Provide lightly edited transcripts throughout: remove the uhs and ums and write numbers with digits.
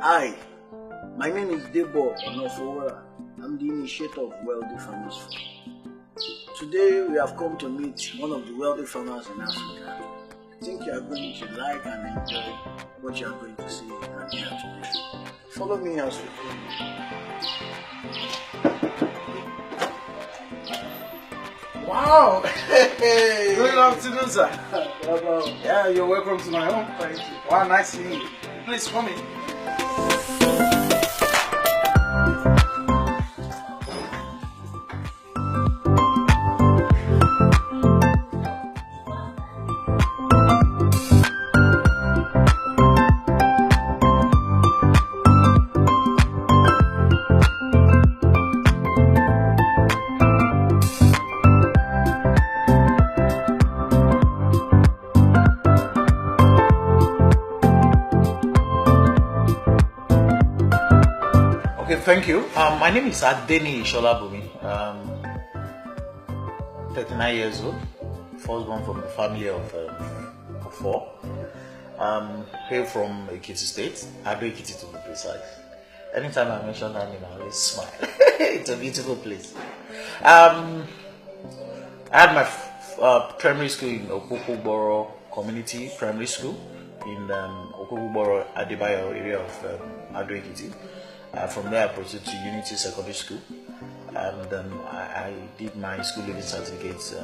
Hi, my name is Debo Onofowora. I'm the initiator of Wealthy Farmers Fund. Today we have come to meet one of the wealthy farmers in Africa. I think you are going to like and enjoy what you are going to see and hear today. Follow me as we go. Wow! Hey. Good afternoon, sir. Hello. Yeah, you're welcome to my home. Thank you. Wow, nice seeing you. Please come in. Thank you. My name is Adeniyi Sola Bunmi. 39 years old, first born from a family of 4. Hail from Ekiti State, Adeniyi to be precise. Anytime I mention that name, I always smile. It's a beautiful place. I had my primary school in Okokoboro Community Primary School in Okokoboro Adebayo area of Adeniyi. From there, I proceeded to Unity Secondary School, and I did my school leaving certificates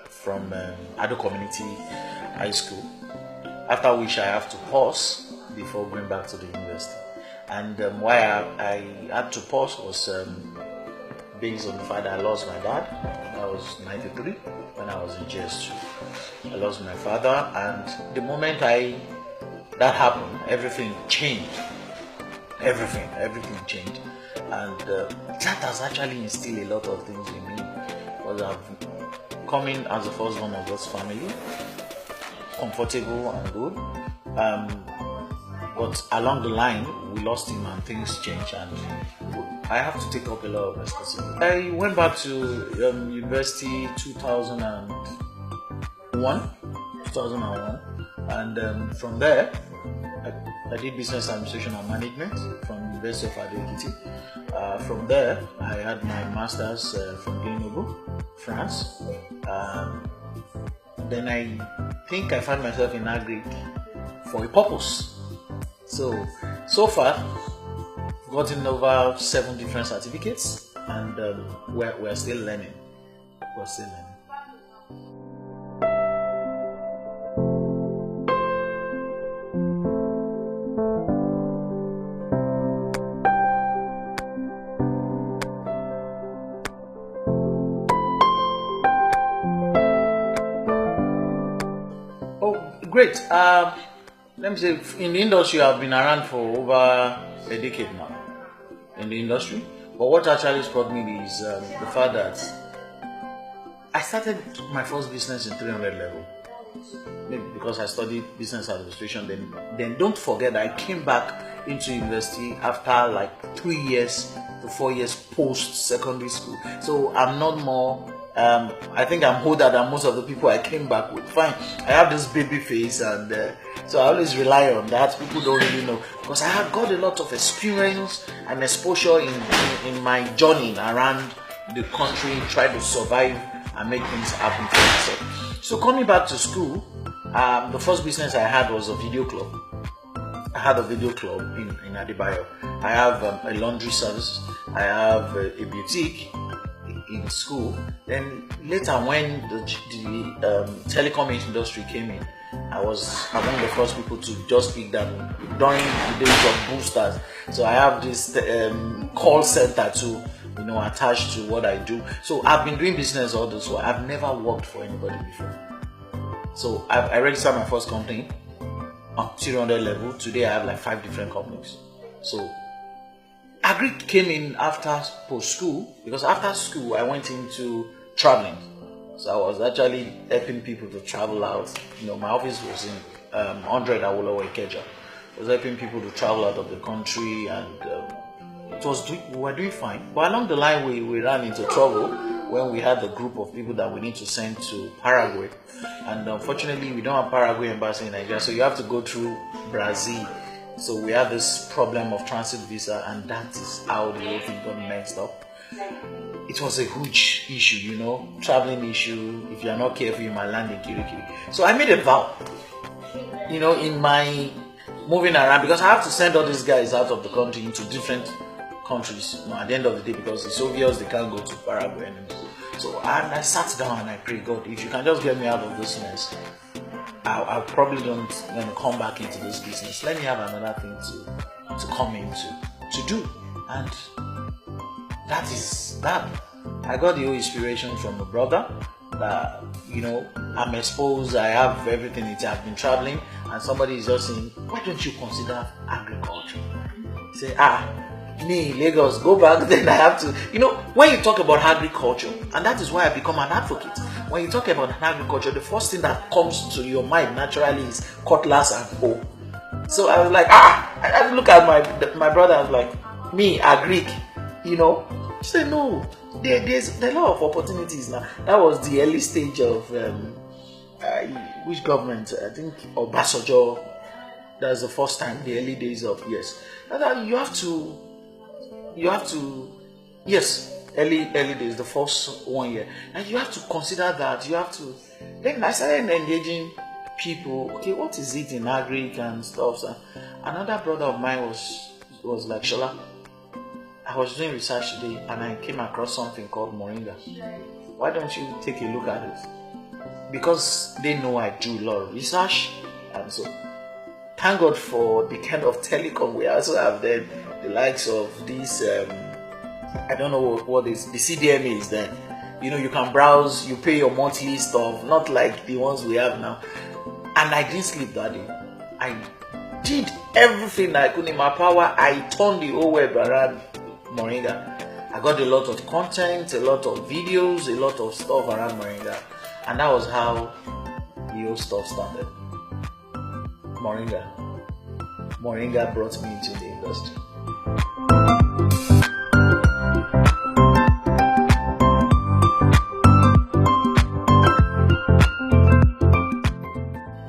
from Ado Community High School. After which I have to pause before going back to the university. And why I had to pause was based on the fact that I lost my dad. I was 93 when I was in GS2. I lost my father, and the moment that happened, everything changed. Everything changed, and that has actually instilled a lot of things in me. Because I've come in as the first one of this family, comfortable and good, but along the line we lost him and things changed, and I have to take up a lot of responsibility. I went back to university 2001, and from there I did business administration and management from the University of Highill. From there, I had my master's from Grenoble, France. Then I think I found myself in agri for a purpose. So far, I've gotten over 7 different certificates, and we're still learning. Great. Let me say, in the industry, I've been around for over a decade now. In the industry, but what actually brought me is the fact that I started my first business in 300 level. Maybe because I studied business administration. Then don't forget that I came back into university after like 3 years to 4 years post secondary school. So I'm not more. I think I'm older than most of the people I came back with. Fine, I have this baby face, and so I always rely on that. People don't really know, because I have got a lot of experience and exposure in my journey around the country, try to survive and make things happen for myself. So coming back to school, the first business I had was a video club. I had a video club in Adebayo. I have a laundry service. I have a boutique in school. Then later, when the telecom industry came in, I was among the first people to just pick that during the days of boosters. So I have this call center to attached to what I do. So I've been doing business all this while. I've never worked for anybody before. So I registered my first company on 300 level. Today I have like 5 different companies. So Agri came in after post school, because after school I went into traveling. So I was actually helping people to travel out. My office was in 100 Awolowo Ikeja. I was helping people to travel out of the country, and we were doing fine. But along the line we ran into trouble when we had a group of people that we need to send to Paraguay. And unfortunately, we don't have Paraguay embassy in Nigeria, so you have to go through Brazil So we have this problem of transit visa, and that is how the whole thing got messed up. It was a huge issue, traveling issue. If you're not careful, you might land in Kirikiri. So I made a vow, in my moving around, because I have to send all these guys out of the country into different countries, at the end of the day, because it's obvious they can't go to Paraguay anymore. So I sat down and I prayed, God, if you can just get me out of this mess, I probably don't going to come back into this business. Let me have another thing to come into to do. And that is that. I got the whole inspiration from a brother that, I'm exposed, I have everything, I've been traveling, and somebody is just saying, why don't you consider agriculture? Say, me, Lagos, go back, then I have to, when you talk about agriculture, and that is why I become an advocate. When you talk about agriculture, the first thing that comes to your mind naturally is cutlass and hoe. So I was like, I look at my brother, I was like, me, agric, say no, there's a lot of opportunities now. That was the early stage of, which government? I think Obasanjo. That's the first time, the early days of, yes. And you have to, yes, early days, the first 1 year, and you have to consider that. You have to. Then I started engaging people. Okay, what is it in agric and stuff? So another brother of mine was like, Shola, I was doing research today and I came across something called Moringa. Why don't you take a look at it? Because they know I do a lot of research, and so thank God for the kind of telecom we also have then. The likes of this, I don't know what is the CDMA is then. You can browse, you pay your monthly stuff, not like the ones we have now. And I didn't sleep that day. I did everything I could in my power. I turned the whole web around Moringa. I got a lot of content, a lot of videos, a lot of stuff around Moringa. And that was how the whole stuff started. Moringa brought me into the industry.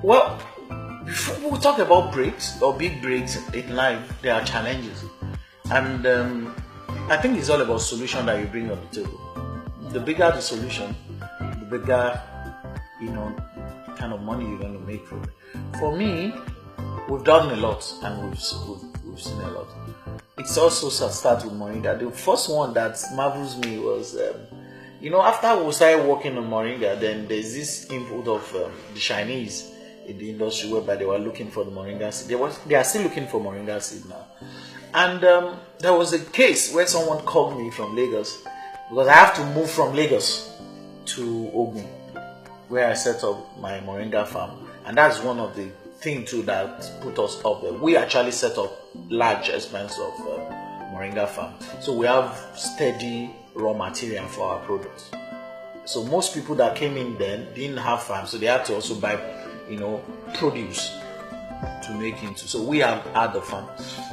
Well, before we talk about breaks or big breaks in life, there are challenges, and I think it's all about solution that you bring on the table. The bigger the solution, the bigger kind of money you're going to make from it. For me, we've done a lot and we've seen a lot. It's also started with Moringa. The first one that marvels me was, after we started working on Moringa, then there's this input of the Chinese in the industry whereby they were looking for the Moringa seed. They are still looking for Moringa seed now. And there was a case where someone called me from Lagos, because I have to move from Lagos to Ogun, where I set up my Moringa farm. And that's one of the things too that put us up there. We actually set up large expense of Moringa farm. So we have steady raw material for our products. So most people that came in then didn't have farms, so they had to also buy produce to make into. So we have had the farm.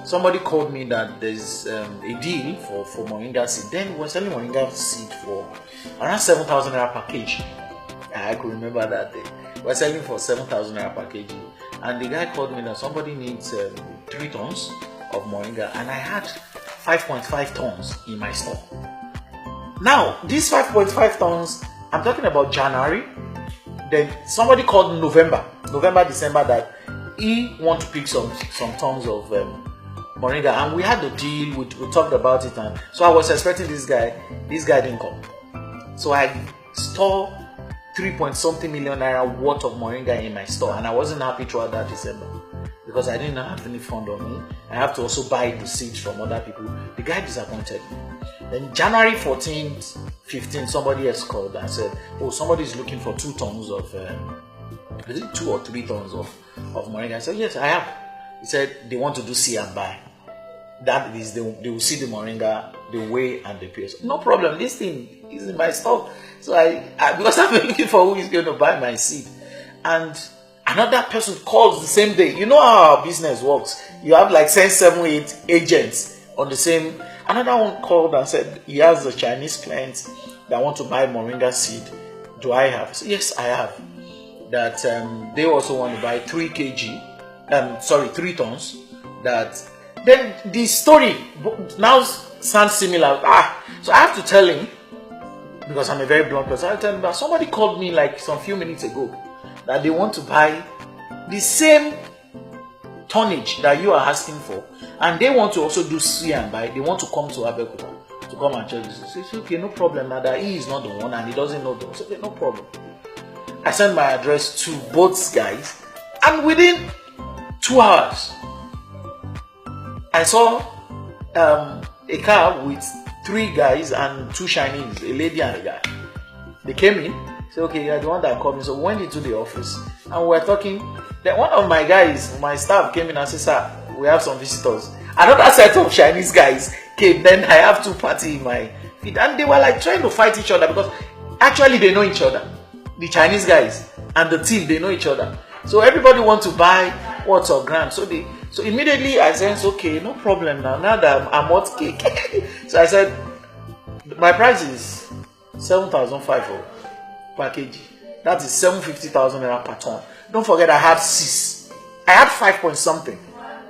Somebody called me that there's a deal for Moringa seed. Then we're selling Moringa seed for around 7,000 naira per kg. I could remember that day. We're selling for 7,000 naira per kg. And the guy called me that somebody needs 3 tons of Moringa, and I had 5.5 tons in my store. Now, these 5.5 tons, I'm talking about January. Then somebody called November, December, that he want to pick some tons of Moringa, and we had the deal. We talked about it, and so I was expecting this guy. This guy didn't come, so I store 3-point-something million naira worth of Moringa in my store, and I wasn't happy throughout that December because I didn't have any fund on me. I have to also buy the seeds from other people. The guy disappointed me. Then January 14th, 15th, somebody else called and said, somebody is looking for 2 tons of, is it 2 or 3 tons of Moringa? I said, yes, I have. He said, they want to do see and buy. That is, they will see the Moringa, the weigh and the pay. So, no problem, this thing is in my stock. So I because I've been looking for who is going to buy my seed. And another person calls the same day. You know how our business works. You have like 7, 8 agents on the same. Another one called and said he has a Chinese client that want to buy Moringa seed. Do I have? So, yes, I have. That they also want to buy 3 tons that then the story now sounds similar. So I have to tell him, because I'm a very blunt person, I tell him that somebody called me like some few minutes ago that they want to buy the same tonnage that you are asking for, and they want to also do see and buy. They want to come to Abeokuta to come and check this. So okay, no problem. Now that he is not the one and he doesn't know them, so okay, no problem. I sent my address to both guys, and within 2 hours, I saw a car with 3 guys and 2 Chinese, a lady and a guy. They came in, said, okay, you're the one that called me. So we went into the office and we were talking. Then one of my guys, my staff, came in and said, sir, we have some visitors. Another set of Chinese guys came. Then I have 2 parties in my feet. And they were like trying to fight each other because actually they know each other. The Chinese guys and the team, they know each other. So everybody wants to buy what's or grant. So immediately I said, okay, no problem now. Now that I'm hot cake. So I said, my price is 7,500 per kg. That is 750,000 naira per ton. Don't forget I had 6. I had 5 point something.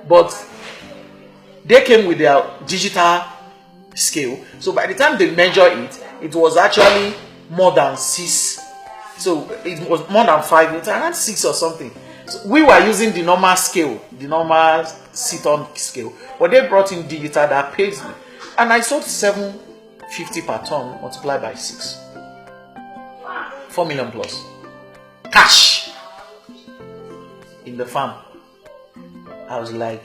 But they came with their digital scale. So by the time they measure it, it was actually more than 6. So it was more than 5. It was around 6 or something. So we were using the normal scale, the normal sit-on scale. But they brought in digital that pays me. And I sold 750 per ton multiplied by 6. 4 million plus. Cash. In the farm. I was like,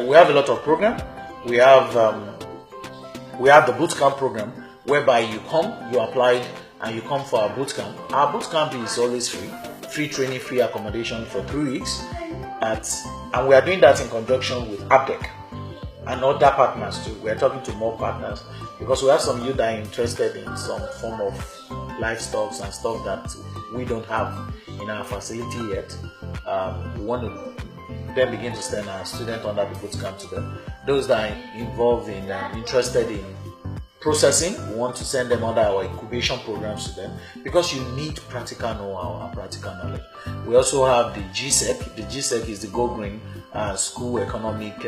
We have a lot of program. We have the bootcamp program whereby you come, you apply, and you come for our bootcamp. Our bootcamp is always free training, free accommodation for 3 weeks. And we are doing that in conjunction with APDEC and other partners too. We are talking to more partners because we have some youth that are interested in some form of livestock and stuff that we don't have in our facility yet. We want to then begin to send our students under the bootcamp to them. Those that are involved in interested in processing, we want to send them under our incubation programs to them because you need practical know-how and practical knowledge. We also have the GSEC. The GSEC is the Go Green School Economic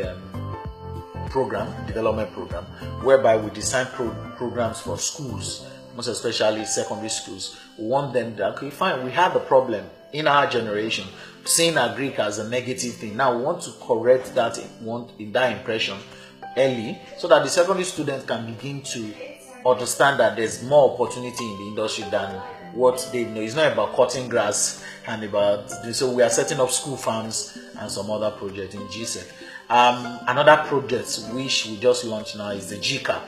Development Program, whereby we design programs for schools, most especially secondary schools. We want them to, okay, fine, we had the problem in our generation, seeing agric as a negative thing. Now we want to correct that in that impression early so that the secondary students can begin to understand that there's more opportunity in the industry than what they know. It's not about cutting grass and about, so we are setting up school farms and some other projects in GSEC. Another project which we just launched now is the GCAP.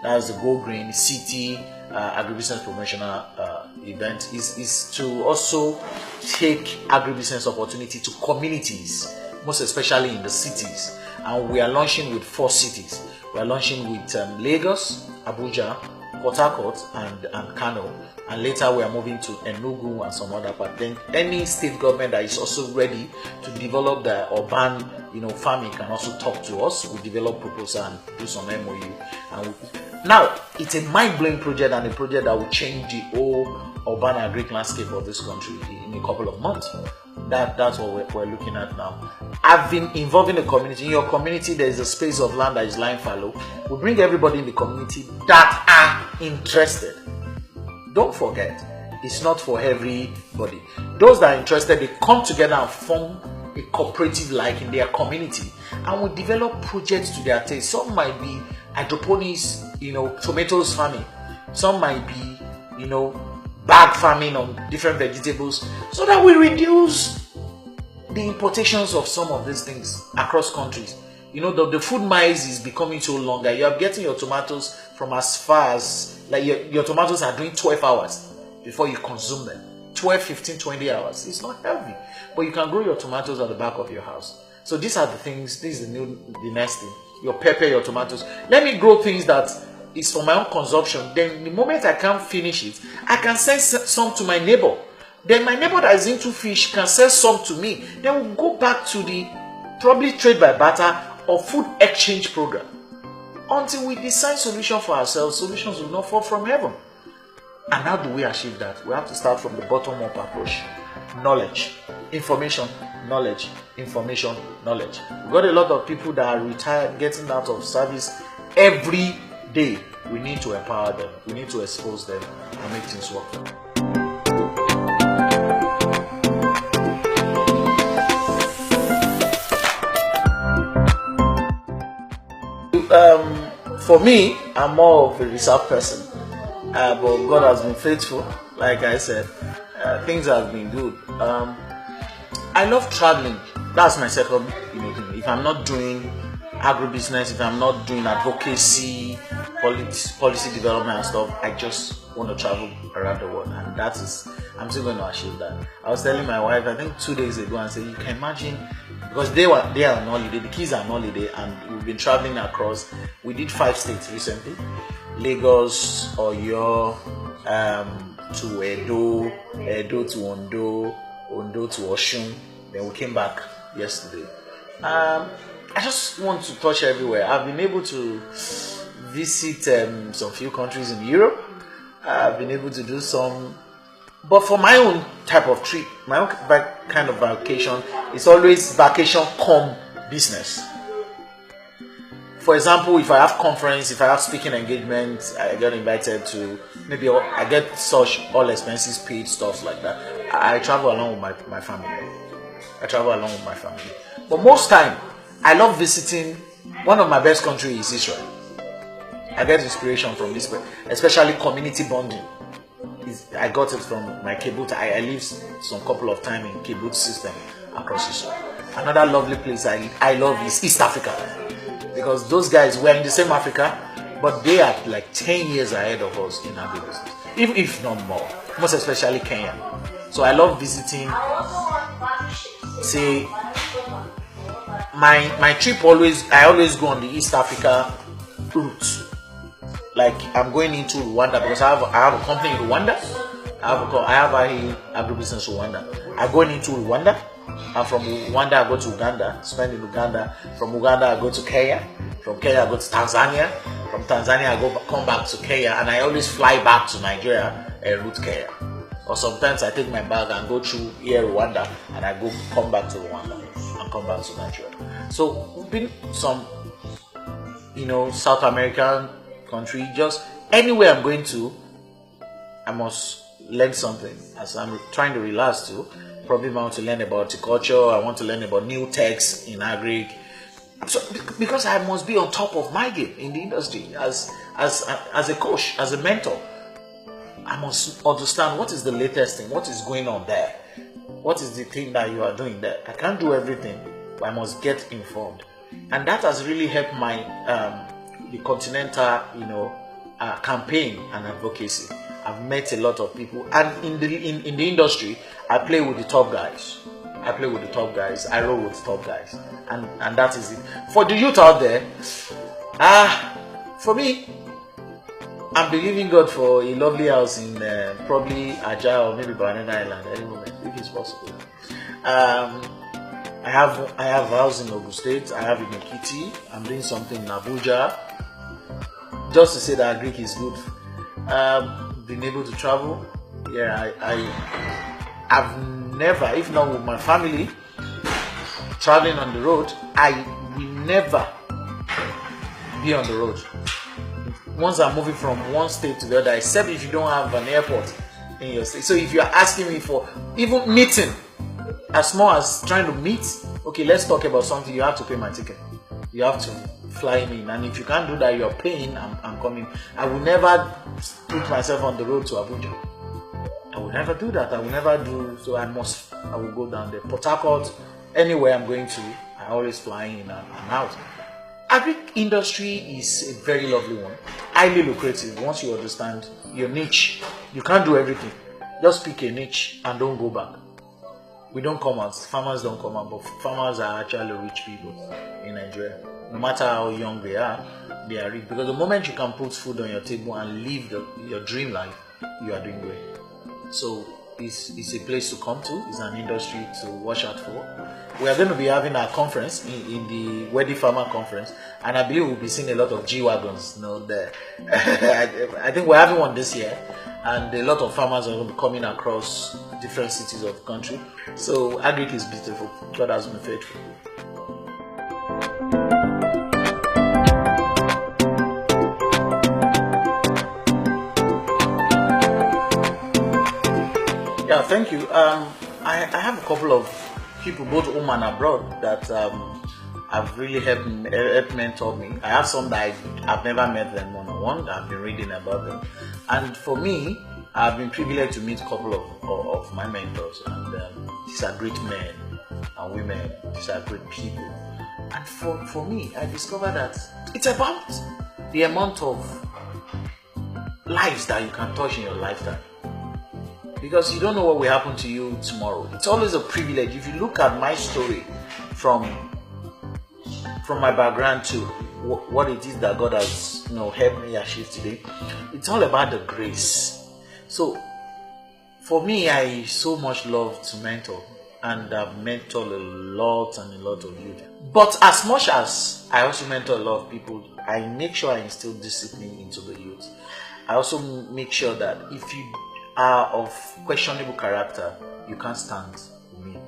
That's the Go Green City Agribusiness Promotional event. Is to also take agribusiness opportunity to communities, most especially in the cities. And we are launching with 4 cities. We are launching with Lagos, Abuja, Port Harcourt, and Kano. And later we are moving to Enugu and some other part. Then any state government that is also ready to develop the urban, farming can also talk to us. We develop proposal and do some MOU. And now it's a mind-blowing project and a project that will change the whole urban agric landscape of this country in a couple of months. That's what we're looking at now. I've been involved in the community. In your community, there is a space of land that is lying fallow. We bring everybody in the community that are interested. Don't forget, it's not for everybody. Those that are interested, they come together and form a cooperative like in their community, and we develop projects to their taste. Some might be hydroponics, tomatoes farming. Some might be, bag farming on different vegetables, so that we reduce the importations of some of these things across countries. The food miles is becoming so longer. You are getting your tomatoes from as far as, like your tomatoes are doing 12 hours before you consume them. 12, 15, 20 hours. It's not healthy. But you can grow your tomatoes at the back of your house. So these are the things, this is the next thing. Your pepper, your tomatoes. Let me grow things that is for my own consumption. Then the moment I can't finish it, I can send some to my neighbor. Then my neighbor that is into fish can sell some to me. Then we'll go back to the probably trade by barter or food exchange program. until we design solution for ourselves, solutions will not fall from heaven. And how do we achieve that? We have to start from the bottom-up approach. Knowledge, information, knowledge, information, knowledge. We've got a lot of people that are retired, getting out of service every day. We need to empower them. We need to expose them and make things work. For me, I'm more of a reserved person, but God has been faithful. Like I said, things have been good. I love traveling. That's my second, thing. If I'm not doing agribusiness, if I'm not doing advocacy, policy development and stuff, I just want to travel around the world, and I'm still going to achieve that. I was telling my wife, I think 2 days ago, and said, you can imagine, because they are on holiday, the kids are on holiday, and we've been traveling across. We did 5 states recently: Lagos, Oyo, to Edo to Ondo to Oshun. Then we came back yesterday. I just want to touch everywhere. I've been able to visit some few countries in Europe. I've been able to do some, but for my own type of trip, my own kind of vacation, it's always vacation come business. For example, if I have conference, if I have speaking engagements, I get invited to, maybe I get such all expenses paid, stuff like that. I travel along with my family. But most time, I love visiting. One of my best countries is Israel. I get inspiration from this, especially community bonding. I got it from my kibbutz. I lived some couple of time in kibbutz system across Israel. Another lovely place I love is East Africa, because those guys were in the same Africa, but they are like 10 years ahead of us in agribusiness, if not more. Most especially Kenya. So I love visiting. Say my trip I always go on the East Africa route. Like I'm going into Rwanda because I have a company in Rwanda. I have a agribusiness Rwanda. I'm going into Rwanda, and from Rwanda I go to Uganda, spend in Uganda. From Uganda I go to Kenya. From Kenya I go to Tanzania. From Tanzania I come back to Kenya, and I always fly back to Nigeria and route Kenya. Or sometimes I take my bag and go through here Rwanda, and I come back to Rwanda and come back to Nigeria. So we've been some, South American country. Just anywhere I'm going to, I must learn something. As I'm trying to relax too, probably I want to learn about horticulture. I want to learn about new techs in agri. So because I must be on top of my game in the industry as a coach, as a mentor. I must understand what is the latest thing, what is going on there, what is the thing that you are doing there. I can't do everything, but I must get informed, and that has really helped my the continental campaign and advocacy. I've met a lot of people, and in the industry, I play with the top guys. I roll with the top guys, and that is it. For the youth out there, for me, I'm believing God for a lovely house in probably Aja or maybe Banana Island any moment, if it's possible. I have a house in Ogun State. I have in Ekiti. I'm doing something in Abuja. Just to say that Greek is good. Been able to travel. Yeah, I've never, if not with my family, traveling on the road. I will never be on the road. Once I'm moving from one state to the other, except if you don't have an airport in your state. So if you're asking me for even meeting, as small as trying to meet, okay, let's talk about something, you have to pay my ticket. You have to fly me in. And if you can't do that, you're paying, I'm coming. I will never put myself on the road to Abuja. I will never do that. I will never do, so I will go down there. Port Harcourt, anywhere I'm going to, I always fly in and out. Agri industry is a very lovely one, highly lucrative. Once you understand your niche, you can't do everything. Just pick a niche and don't go back. We don't come out, farmers don't come out, but farmers are actually rich people in Nigeria. No matter how young they are rich. Because the moment you can put food on your table and live your dream life, you are doing great. So is a place to come to. It's an industry to watch out for. We are going to be having our conference in the Wedding Farmer Conference, and I believe we'll be seeing a lot of G-Wagons there. I think we're having one this year, and a lot of farmers are going to be coming across different cities of the country. So agric is beautiful. God has been faithful. Yeah, thank you. I have a couple of people, both home and abroad, that have really helped mentor me. I have some that I've never met them one-on-one. I've been reading about them, and for me, I've been privileged to meet a couple of my mentors, and these are great men and women. These are great people, and for me, I discovered that it's about the amount of lives that you can touch in your lifetime. Because you don't know what will happen to you tomorrow. It's always a privilege. If you look at my story from my background to what it is that God has helped me achieve today, it's all about the grace. So for me, I so much love to mentor, and I've mentored a lot of youth. But as much as I also mentor a lot of people, I make sure I instill discipline into the youth. I also make sure that if you are of questionable character, you can't stand with me.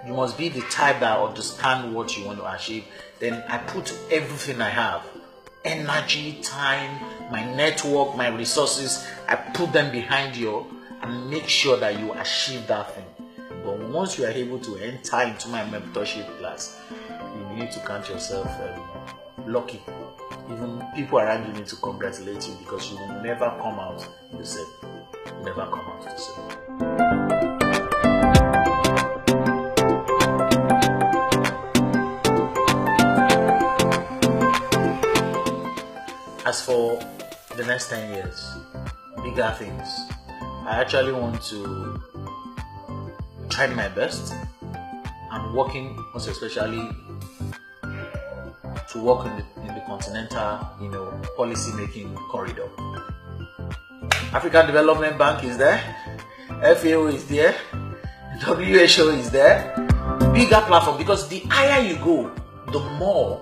You must be the type that understand what you want to achieve. Then I put everything I have, energy, time, my network, my resources, I put them behind you and make sure that you achieve that thing. But once you are able to enter into my mentorship class, you need to count yourself lucky. Even people around you need to congratulate you, because you will never come out the same. Never come out the same. As for the next 10 years, bigger things. I actually want to try my best. I'm working most especially to work in the continental, policy making corridor. African Development Bank is there, FAO is there, WHO is there. Bigger platform, because the higher you go, the more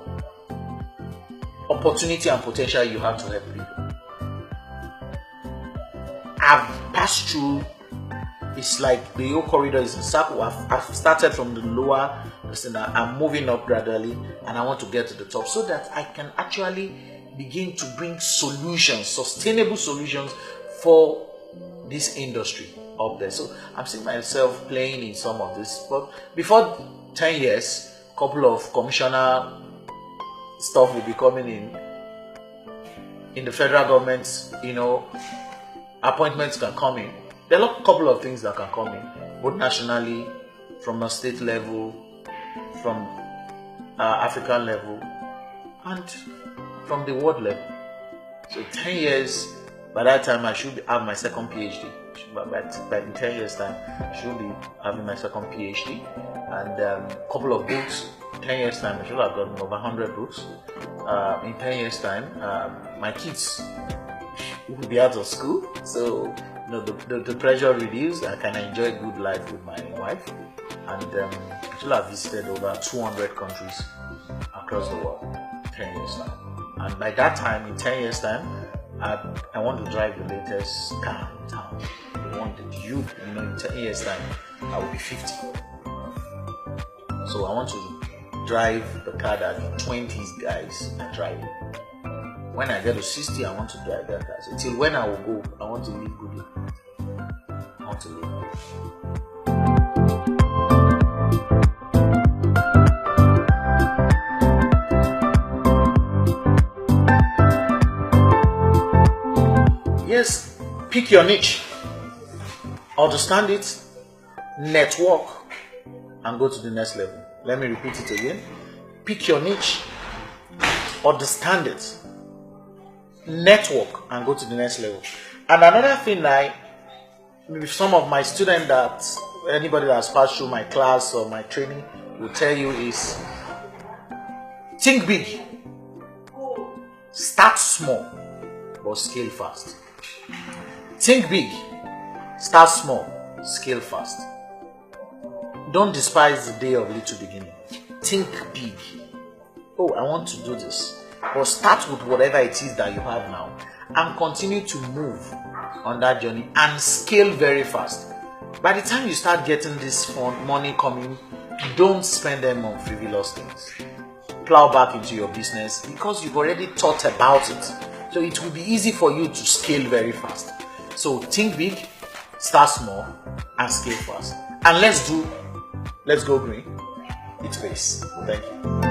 opportunity and potential you have to help people. I've passed through. It's like the whole corridor is in circle. I've started from the lower. I'm moving up gradually, and I want to get to the top so that I can actually begin to bring solutions, sustainable solutions for this industry up there. So I'm seeing myself playing in some of this. But before 10 years, a couple of commissioner stuff will be coming in the federal government. Appointments can come in. There are a couple of things that can come in, both nationally, from a state level, from African level, and from the world level. So 10 years, by that time I should have my second PhD. By in 10 years time, I should be having my second PhD, and a couple of books. 10 years time, I should have gotten over 100 books. In 10 years time, my kids will be out of school, so the pressure reduced. I can enjoy a good life with my wife, and I should have visited over 200 countries across the world. 10 years time, and by that time, in 10 years time, I want to drive the latest car in town. I want the youth, in 10 years time, I will be 50. So I want to drive the car that the 20s guys are driving. When I get to 60, I want to drive that car. So till when I will go, I want to live good life. I want to live. Yes, pick your niche, understand it, network, and go to the next level. Let me repeat it again. Pick your niche, understand it, network, and go to the next level. And another thing, maybe some of my students, that anybody that has passed through my class or my training will tell you, is think big, start small, but scale fast. Think big, Start small, scale fast. Don't despise the day of little beginning. Think big. Oh, I want to do this. But start with whatever it is that you have now and continue to move on that journey and scale very fast. By the time you start getting this fund, money coming, don't spend them on frivolous things. Plow back into your business because you've already thought about it. So it will be easy for you to scale very fast. So think big, start small, and scale fast. And let's go green. It's face. Thank you.